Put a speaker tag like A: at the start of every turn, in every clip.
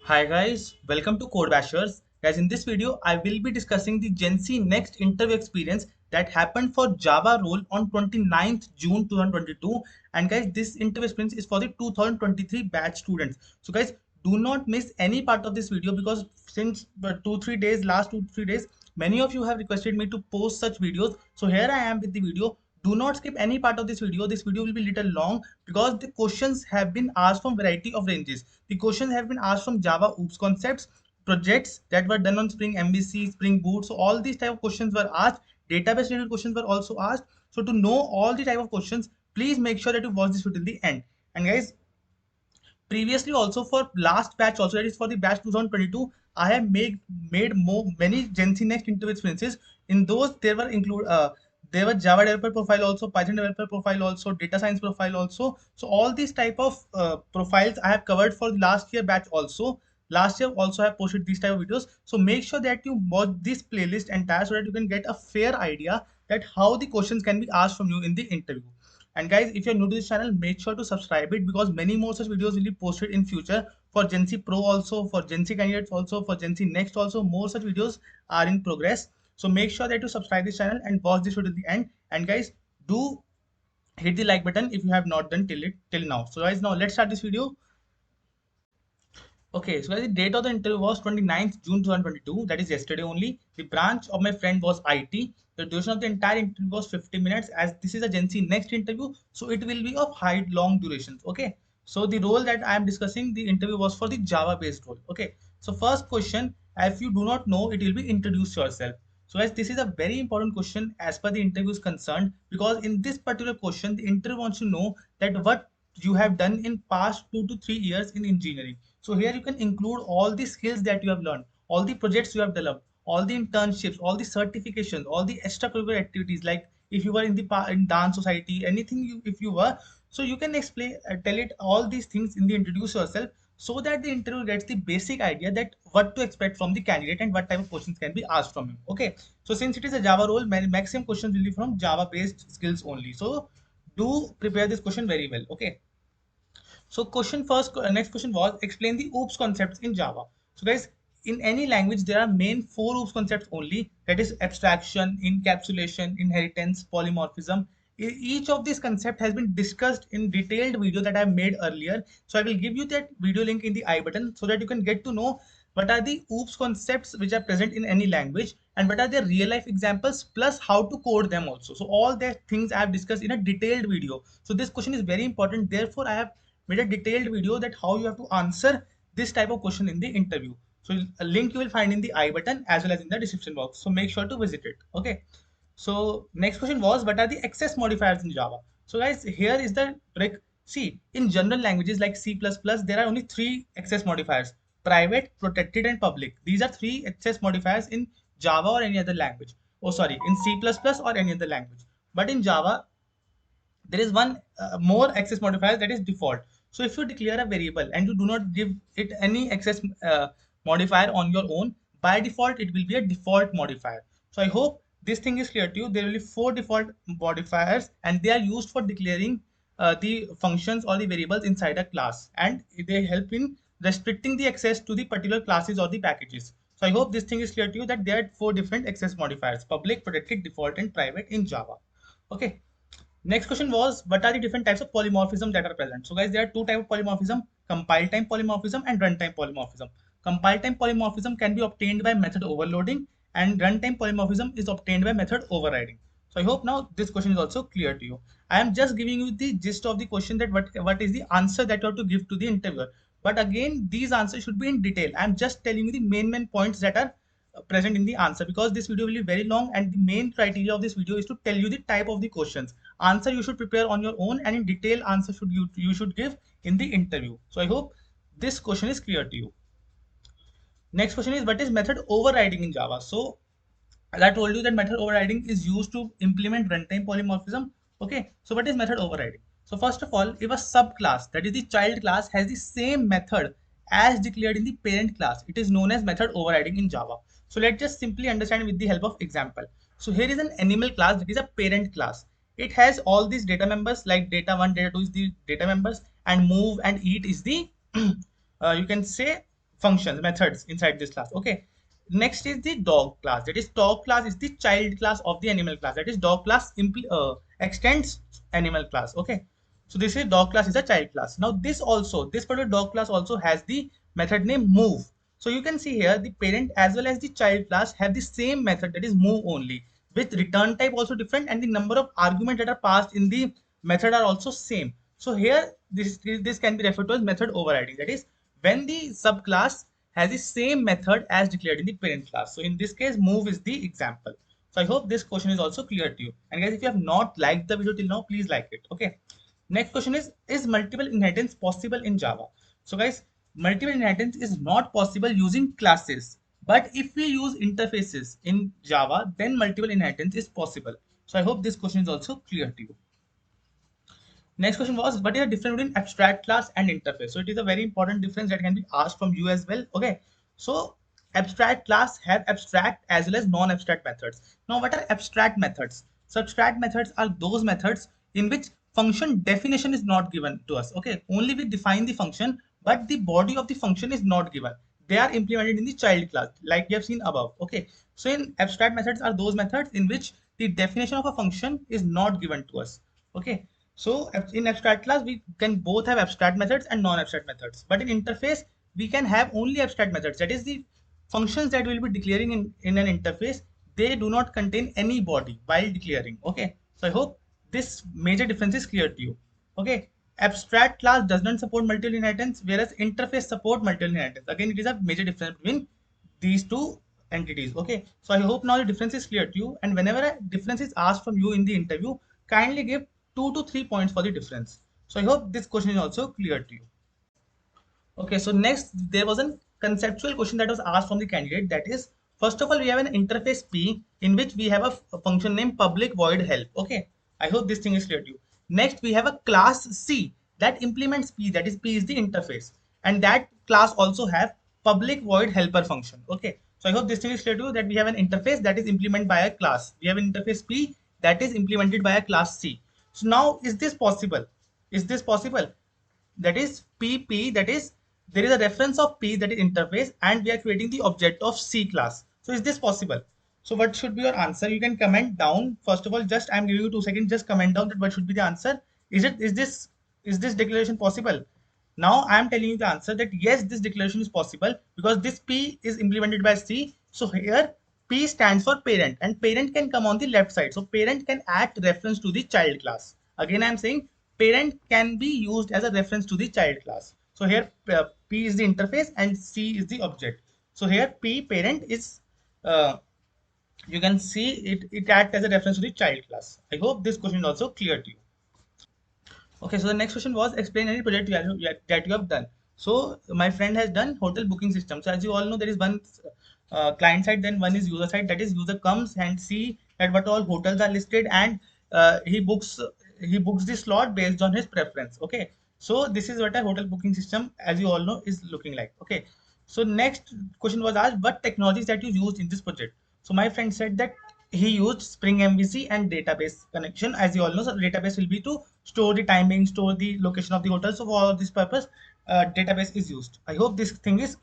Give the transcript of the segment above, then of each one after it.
A: Hi guys, welcome to Code Bashers. Guys, in this video, I will be discussing the Gen Z Next interview experience that happened for Java role on 29th June 2022. And guys, this interview experience is for the 2023 batch students. So guys, do not miss any part of this video because since last 2 3 days, many of you have requested me to post such videos. So here I am with the video. Do not skip any part of this video. This video will be little long because the questions have been asked from variety of ranges. The questions have been asked from Java OOPS concepts, projects that were done on Spring MVC, Spring Boot. So all these type of questions were asked. Database related questions were also asked. So to know all the type of questions, please make sure that you watch this video till the end. And guys, previously also for last batch also, that is for the batch 2022, I have made many Gen Z Next interview experiences. In those there were Java developer profile also, Python developer profile also, data science profile also. So all these type of profiles I have covered for last year batch also. Last year also I have posted these type of videos. So make sure that you watch this playlist entire so that you can get a fair idea that how the questions can be asked from you in the interview. And guys, if you're new to this channel, make sure to subscribe it because many more such videos will be posted in future for Gen Z Pro also, for Gen Z candidates also, for Gen Z Next also. More such videos are in progress. So make sure that you subscribe this channel and watch this video to the end. And guys, do hit the like button if you have not done till now. So guys, now let's start this video. Okay, so guys, the date of the interview was 29th June 2022. That is yesterday only. The branch of my friend was IT. The duration of the entire interview was 50 minutes. As this is a Gen Z Next interview, so it will be of high long durations. Okay, so the role that I am discussing, the interview was for the Java based role. Okay, so first question, if you do not know, it will be introduce yourself. So guys, this is a very important question as per the interview is concerned because in this particular question, the interview wants to know that what you have done in past 2 to 3 years in engineering. So here you can include all the skills that you have learned, all the projects you have developed, all the internships, all the certifications, all the extracurricular activities, like if you were in the in dance society, anything if you were. So you can explain, tell it all these things in the introduce yourself so that the interview gets the basic idea that what to expect from the candidate and what type of questions can be asked from him. Okay. So since it is a Java role, maximum questions will be from Java based skills only. So do prepare this question very well. Okay. So next question was explain the OOPS concepts in Java. So guys, in any language, there are main four OOPS concepts only. That is abstraction, encapsulation, inheritance, polymorphism. Each of these concepts has been discussed in detailed video that I made earlier. So I will give you that video link in the I button so that you can get to know what are the OOPS concepts which are present in any language and what are their real life examples plus how to code them also. So all the things I have discussed in a detailed video. So this question is very important. Therefore, I have made a detailed video that how you have to answer this type of question in the interview. So a link you will find in the I button as well as in the description box. So make sure to visit it. Okay. So next question was what are the access modifiers in Java? So guys, here is the trick. See, in general languages like C++, there are only three access modifiers: private, protected, and public. These are three access modifiers in Java or any other language. Oh, sorry, in C++ or any other language. But in Java, there is one more access modifier, that is default. So if you declare a variable and you do not give it any access modifier on your own, by default it will be a default modifier. So I hope this thing is clear to you. There will be four default modifiers and they are used for declaring the functions or the variables inside a class, and they help in restricting the access to the particular classes or the packages. So I hope this thing is clear to you that there are four different access modifiers: public, protected, default, and private in Java. Okay. Next question was what are the different types of polymorphism that are present? So guys, there are two types of polymorphism: compile time polymorphism and runtime polymorphism. Compile time polymorphism can be obtained by method overloading, and runtime polymorphism is obtained by method overriding. So I hope now this question is also clear to you. I am just giving you the gist of the question, that what is the answer that you have to give to the interviewer. But again, these answers should be in detail. I am just telling you the main points that are present in the answer because this video will be very long and the main criteria of this video is to tell you the type of the questions. Answer you should prepare on your own, and in detail answer you should give in the interview. So I hope this question is clear to you. Next question is what is method overriding in Java? So as I told you that method overriding is used to implement runtime polymorphism. Okay, so what is method overriding? So first of all, if a subclass, that is the child class, has the same method as declared in the parent class, it is known as method overriding in Java. So let's just simply understand with the help of example. So here is an animal class that is a parent class. It has all these data members like data1, data2 is the data members, and move and eat is the you can say functions methods inside this class. Okay, next is the dog class. That is dog class is the child class of the animal class. That is dog class extends animal class. Okay, so this is dog class is a child class. Now this particular dog class also has the method name move. So you can see here the parent as well as the child class have the same method, that is move only, with return type also different, and the number of arguments that are passed in the method are also same. So here this can be referred to as method overriding. That is when the subclass has the same method as declared in the parent class. So in this case, move is the example. So I hope this question is also clear to you. And guys, if you have not liked the video till now, please like it. Okay. Next question is multiple inheritance possible in Java? So guys, multiple inheritance is not possible using classes. But if we use interfaces in Java, then multiple inheritance is possible. So I hope this question is also clear to you. Next question was, what is the difference between abstract class and interface? So it is a very important difference that can be asked from you as well. Okay. So abstract class have abstract as well as non-abstract methods. Now what are abstract methods? So abstract methods are those methods in which function definition is not given to us. Okay. Only we define the function, but the body of the function is not given. They are implemented in the child class like we have seen above. Okay. So in abstract methods are those methods in which the definition of a function is not given to us. Okay. So in abstract class, we can both have abstract methods and non-abstract methods. But in interface, we can have only abstract methods. That is the functions that we'll be declaring in an interface. They do not contain any body while declaring. Okay. So I hope this major difference is clear to you. Okay. Abstract class does not support multiple inheritance, whereas interface support multiple inheritance. Again, it is a major difference between these two entities. Okay. So I hope now the difference is clear to you. And whenever a difference is asked from you in the interview, kindly give 2 to 3 points for the difference. So I hope this question is also clear to you. Okay, so next there was a conceptual question that was asked from the candidate. That is, first of all, we have an interface P in which we have a function named public void help. Okay, I hope this thing is clear to you. Next, we have a class C that implements P. That is, P is the interface, and that class also have public void helper function. Okay, so I hope this thing is clear to you that we have an interface that is implemented by a class. We have an interface P that is implemented by a class C. So now, is this possible? Is this possible? That is PP, that is there is a reference of P, that is interface, and we are creating the object of C class. So is this possible? So what should be your answer? You can comment down. First of all, just I'm giving you 2 seconds, just comment down that what should be the answer. Is this declaration possible? Now I am telling you the answer that yes, this declaration is possible because this P is implemented by C. So here P stands for parent, and parent can come on the left side. So parent can add reference to the child class. Again, I am saying parent can be used as a reference to the child class. So here P is the interface and C is the object. So here P parent is you can see it acts as a reference to the child class. I hope this question is also clear to you. Okay, so the next question was, explain any project that you have done. So my friend has done hotel booking system. So as you all know, there is one client side, then one is user side. That is, user comes and see that what all hotels are listed, and he books the slot based on his preference. Okay, so this is what a hotel booking system, as you all know, is looking like. Okay, so next question was asked, what technologies that you used in this project. So my friend said that he used Spring MVC and database connection. As you all know, so database will be to store the timing, store the location of the hotel. So for this purpose, database is used. I hope this thing is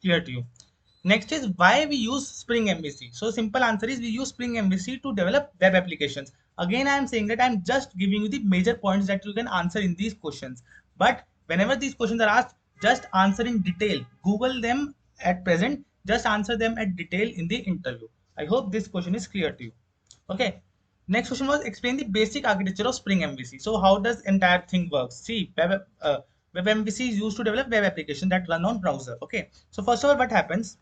A: clear to you. Next is why we use Spring MVC. So simple answer is we use Spring MVC to develop web applications. Again, I am saying that I am just giving you the major points that you can answer in these questions. But whenever these questions are asked, just answer in detail. Google them at present. Just answer them at detail in the interview. I hope this question is clear to you. Okay. Next question was, explain the basic architecture of Spring MVC. So how does entire thing works? See, web MVC is used to develop web applications that run on browser. Okay. So first of all, what happens?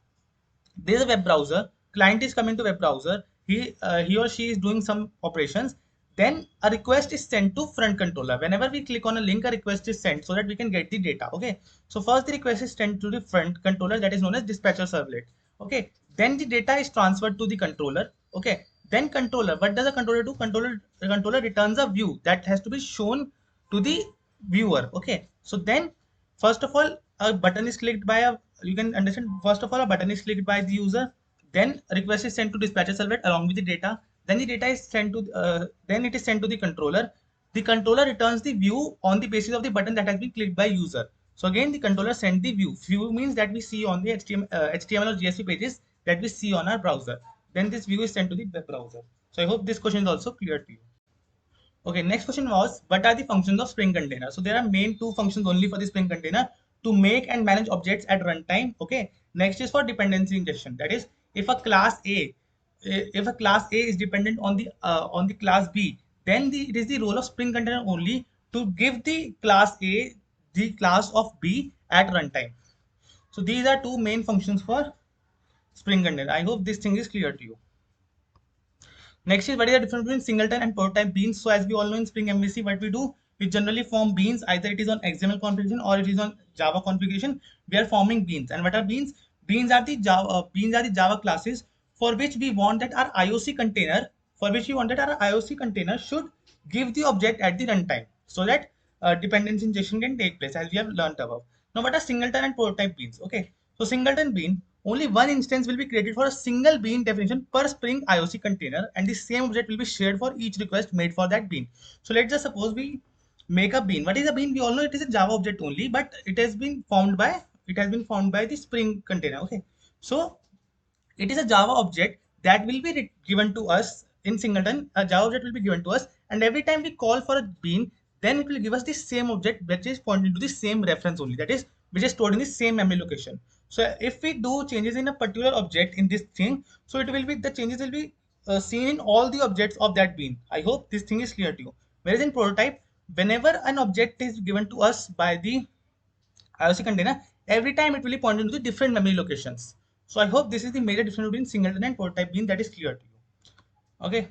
A: There is a web browser. Client is coming to web browser. He or she is doing some operations. Then a request is sent to front controller. Whenever we click on a link, a request is sent so that we can get the data. Okay. So first the request is sent to the front controller, that is known as dispatcher servlet. Okay. Then the data is transferred to the controller. Okay. Then controller, what does the controller do? The controller returns a view that has to be shown to the viewer. Okay. So then first of all, a button is clicked by a, you can understand, first of all, a button is clicked by the user. Then a request is sent to dispatcher servlet along with the data. Then the data is sent to, then it is sent to the controller. The controller returns the view on the basis of the button that has been clicked by user. So again, the controller sent the view. View means that we see on the HTML or JSP pages that we see on our browser. Then this view is sent to the web browser. So I hope this question is also clear to you. Okay, next question was, what are the functions of Spring Container? So there are main two functions only for the Spring Container: to make and manage objects at runtime. Okay. Next is for dependency injection. That is, if a class A, if a class A is dependent on the class B, then it is the role of Spring Container only to give the class A the class of B at runtime. So these are two main functions for Spring Container. I hope this thing is clear to you. Next is, what is the difference between singleton and prototype beans? So as we all know, in Spring MVC, what we do, we generally form beans, either it is on XML configuration or it is on Java configuration. We are forming beans. And what are beans? Beans are the Java classes for which we want that our IOC container, should give the object at the runtime, so that dependency injection can take place, as we have learned above. Now, what are singleton and prototype beans? Okay, so singleton bean, only one instance will be created for a single bean definition per Spring IOC container, and the same object will be shared for each request made for that bean. So let's just suppose we make a bean. What is a bean? We all know it is a Java object only, but it has been formed by the Spring container. Okay, so it is a Java object that will be given to us in singleton. A Java object will be given to us, and every time we call for a bean, then it will give us the same object which is pointing to the same reference only. That is, which is stored in the same memory location. So if we do changes in a particular object in this thing, so it will be the changes will be seen in all the objects of that bean. I hope this thing is clear to you. Whereas in prototype, whenever an object is given to us by the IOC container, every time it will be pointing to the different memory locations. So I hope this is the major difference between singleton and prototype bean, that is clear to you. Okay.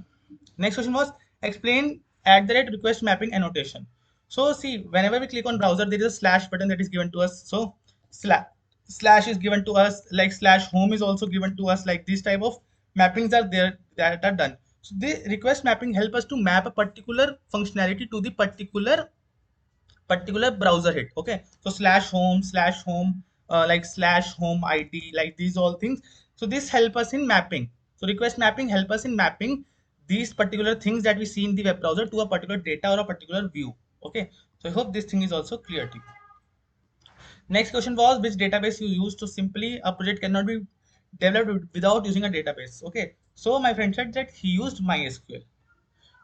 A: Next question was, explain @request mapping annotation. So see, whenever we click on browser, there is a slash button that is given to us. So slash is given to us, like slash home is also given to us, like these type of mappings are there that are done. So the request mapping help us to map a particular functionality to the particular browser hit. Okay, so slash home, like slash home id, like these all things. So this help us in mapping. So request mapping help us in mapping these particular things that we see in the web browser to a particular data or a particular view. Okay, so I hope this thing is also clear to you. Next question was, which database you use? To simply, a project cannot be developed without using a database. Okay, so my friend said that he used MySQL.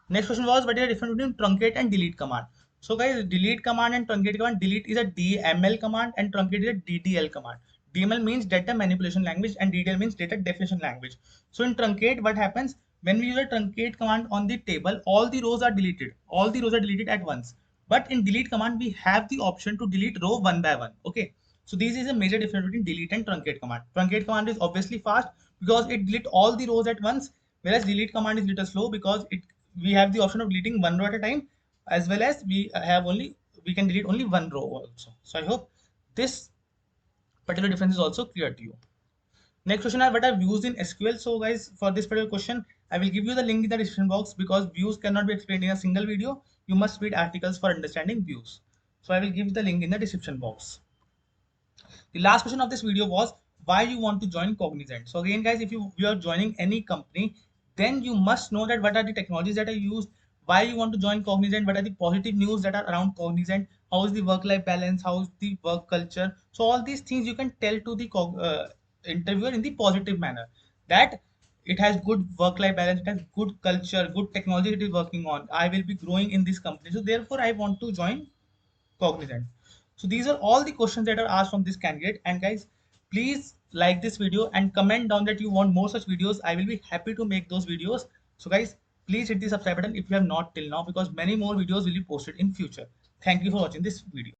A: Next question was, what is the difference between truncate and delete command? So guys, delete command and truncate command, delete is a DML command and truncate is a DDL command. DML means data manipulation language and DDL means data definition language. So in truncate, what happens, when we use a truncate command on the table, all the rows are deleted. All the rows are deleted at once. But in delete command, we have the option to delete row one by one. Okay. So this is a major difference between delete and truncate command. Truncate command is obviously fast because it deletes all the rows at once, whereas delete command is little slow because we have the option of deleting one row at a time, as well as we can delete only one row also. So I hope this particular difference is also clear to you. Next question are, what are views in SQL? So guys, for this particular question, I will give you the link in the description box because views cannot be explained in a single video. You must read articles for understanding views. So I will give the link in the description box. The last question of this video was, why you want to join Cognizant. So again guys, if you are joining any company, then you must know that what are the technologies that are used, why you want to join Cognizant, what are the positive news that are around Cognizant, how is the work life balance, how is the work culture. So all these things you can tell to the interviewer in the positive manner, that it has good work life balance, it has good culture, good technology it is working on, I will be growing in this company, so therefore I want to join Cognizant. So these are all the questions that are asked from this candidate. And guys, please like this video and comment down that you want more such videos. I will be happy to make those videos. So guys, please hit the subscribe button if you have not till now, because many more videos will be posted in future. Thank you for watching this video.